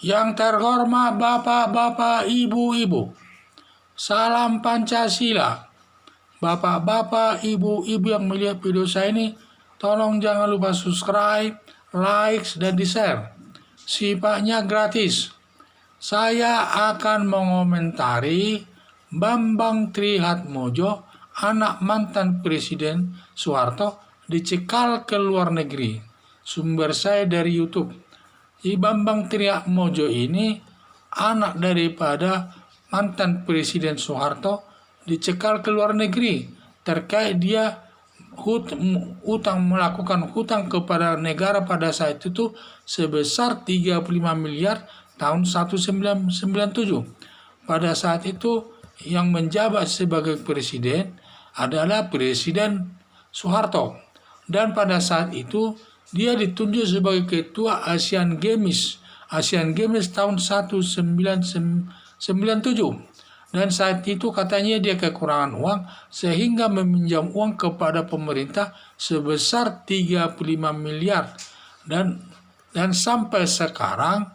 Yang terhormat Bapak-bapak, Ibu-ibu, salam Pancasila. Bapak-bapak, Ibu-ibu yang melihat video saya ini, tolong jangan lupa subscribe, like, dan di-share. Sifatnya gratis. Saya akan mengomentari Bambang Trihatmojo, anak mantan Presiden Soeharto, dicekal ke luar negeri. Sumber saya dari YouTube. Si Bambang Trihatmojo ini anak daripada mantan Presiden Soeharto dicekal ke luar negeri terkait dia melakukan hutang kepada negara pada saat itu sebesar 35 miliar tahun 1997. Pada saat itu yang menjabat sebagai presiden adalah Presiden Soeharto, dan pada saat itu dia ditunjuk sebagai ketua Asian Games tahun 1997. Dan saat itu katanya dia kekurangan uang sehingga meminjam uang kepada pemerintah sebesar 35 miliar. Dan sampai sekarang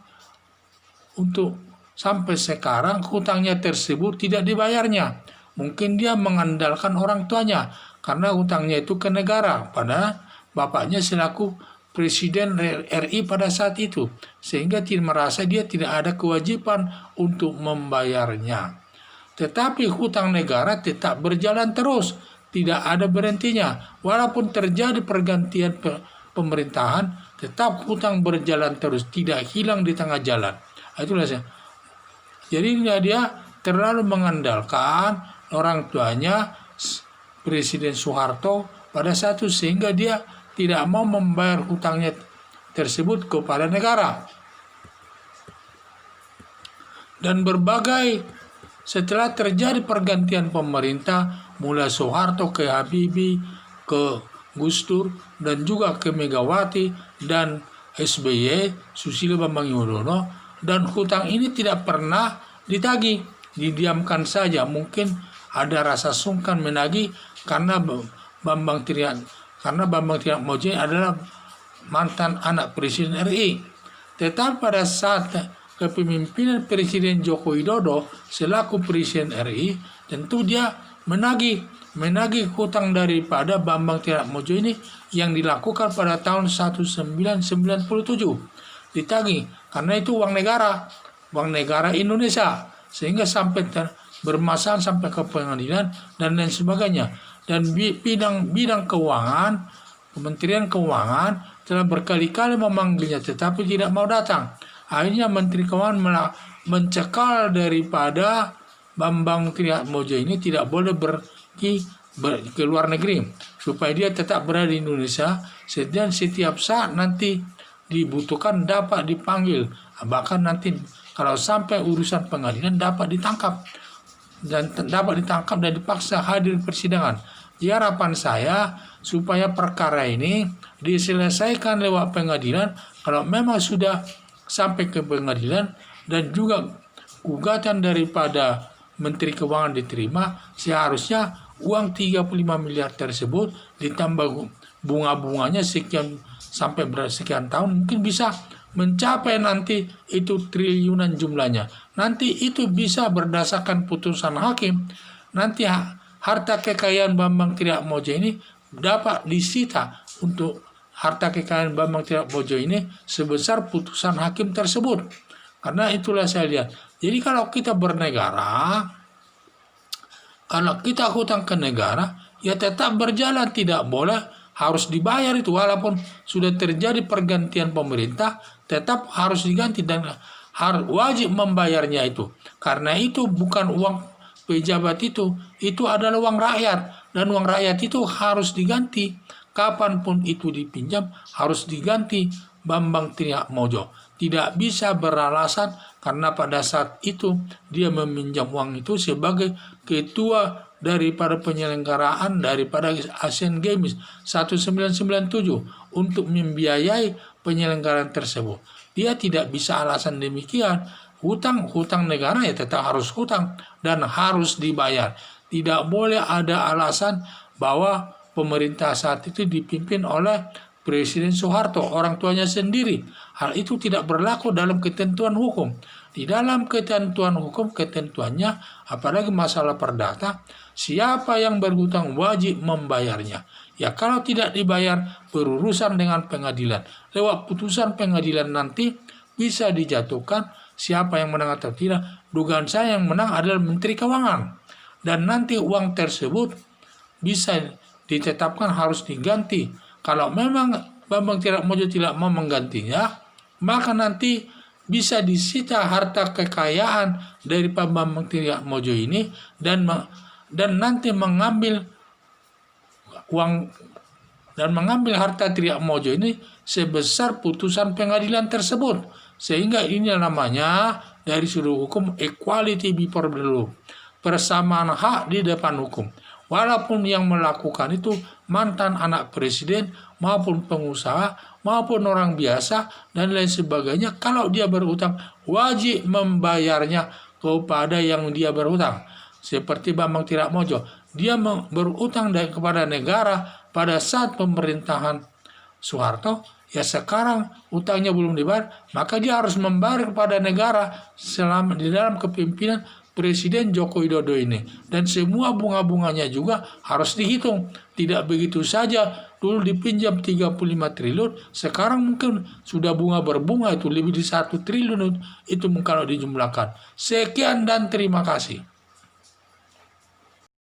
hutangnya tersebut tidak dibayarnya. Mungkin dia mengandalkan orang tuanya karena hutangnya itu ke negara, padahal bapaknya selaku Presiden RI pada saat itu, sehingga merasa dia tidak ada kewajiban untuk membayarnya. Tetapi hutang negara tetap berjalan terus, tidak ada berhentinya. Walaupun terjadi pergantian pemerintahan, tetap hutang berjalan terus, tidak hilang di tengah jalan. Itulah saya. Jadi dia terlalu mengandalkan orang tuanya Presiden Soeharto pada saat itu, sehingga dia tidak mau membayar hutangnya tersebut kepada negara. Dan setelah terjadi pergantian pemerintah, mulai Soeharto ke Habibie, ke Gus Dur, dan juga ke Megawati dan SBY, Susilo Bambang Yudhoyono, dan hutang ini tidak pernah ditagih, didiamkan saja. Mungkin ada rasa sungkan menagih karena Bambang Trihatmojo adalah mantan anak Presiden RI. Tetapi pada saat kepemimpinan Presiden Joko Widodo selaku Presiden RI, tentu dia menagih hutang daripada Bambang Trihatmojo ini yang dilakukan pada tahun 1997. Ditagih karena itu uang negara Indonesia, sehingga sampai bermasalah sampai ke pengadilan dan lain sebagainya. Dan bidang keuangan, Kementerian Keuangan telah berkali-kali memanggilnya tetapi tidak mau datang. Akhirnya Menteri Keuangan mencekal daripada Bambang Trihatmojo ini tidak boleh pergi ke luar negeri supaya dia tetap berada di Indonesia, dan setiap saat nanti dibutuhkan dapat dipanggil, bahkan nanti kalau sampai urusan pengadilan dapat ditangkap dan dipaksa hadir persidangan. Harapan saya supaya perkara ini diselesaikan lewat pengadilan. Kalau memang sudah sampai ke pengadilan dan juga gugatan daripada Menteri Keuangan diterima, seharusnya uang 35 miliar tersebut ditambah bunga-bunganya sekian sampai sekian tahun, mungkin bisa mencapai nanti itu triliunan jumlahnya. Nanti itu bisa berdasarkan putusan hakim. Nanti harta kekayaan Bambang Trihatmojo ini dapat disita untuk harta kekayaan Bambang Trihatmojo ini sebesar putusan hakim tersebut. Karena itulah saya lihat. Jadi kalau kita bernegara, kalau kita hutang ke negara, ya tetap berjalan, tidak boleh harus dibayar itu. Walaupun sudah terjadi pergantian pemerintah, tetap harus diganti dan harus wajib membayarnya itu. Karena itu bukan uang pejabat, itu adalah uang rakyat, dan uang rakyat itu harus diganti. Kapanpun itu dipinjam harus diganti. Bambang Trihatmojo tidak bisa beralasan karena pada saat itu dia meminjam uang itu sebagai ketua daripada penyelenggaraan daripada Asian Games 1997 untuk membiayai penyelenggaraan tersebut. Dia tidak bisa alasan demikian. Hutang negara ya tetap harus hutang dan harus dibayar. Tidak boleh ada alasan bahwa pemerintah saat itu dipimpin oleh Presiden Soeharto, orang tuanya sendiri. Hal itu tidak berlaku dalam ketentuan hukum. Di dalam ketentuan hukum, ketentuannya, apalagi masalah perdata, siapa yang berhutang wajib membayarnya. Ya kalau tidak dibayar, berurusan dengan pengadilan. Lewat putusan pengadilan nanti bisa dijatuhkan siapa yang menang atau tidak. Dugaan saya yang menang adalah Menteri Keuangan. Dan nanti uang tersebut bisa ditetapkan harus diganti. Kalau memang Bambang Triatmojo tidak mau menggantinya, maka nanti bisa disita harta kekayaan dari Pak Bambang Triatmojo ini dan nanti mengambil uang dan mengambil harta Triatmojo ini sebesar putusan pengadilan tersebut. Sehingga ini namanya dari sudut hukum equality before the law, persamaan hak di depan hukum. Walaupun yang melakukan itu mantan anak presiden maupun pengusaha maupun orang biasa dan lain sebagainya, kalau dia berutang wajib membayarnya kepada yang dia berutang. Seperti Bambang Triatmojo, dia berutang kepada negara pada saat pemerintahan Soeharto, ya sekarang utangnya belum dibayar, maka dia harus membayar kepada negara selama di dalam kepemimpinan Presiden Joko Widodo ini. Dan semua bunga-bunganya juga harus dihitung. Tidak begitu saja, dulu dipinjam 35 triliun, sekarang mungkin sudah bunga berbunga itu lebih di 1 triliun itu kalau dijumlahkan. Sekian dan terima kasih.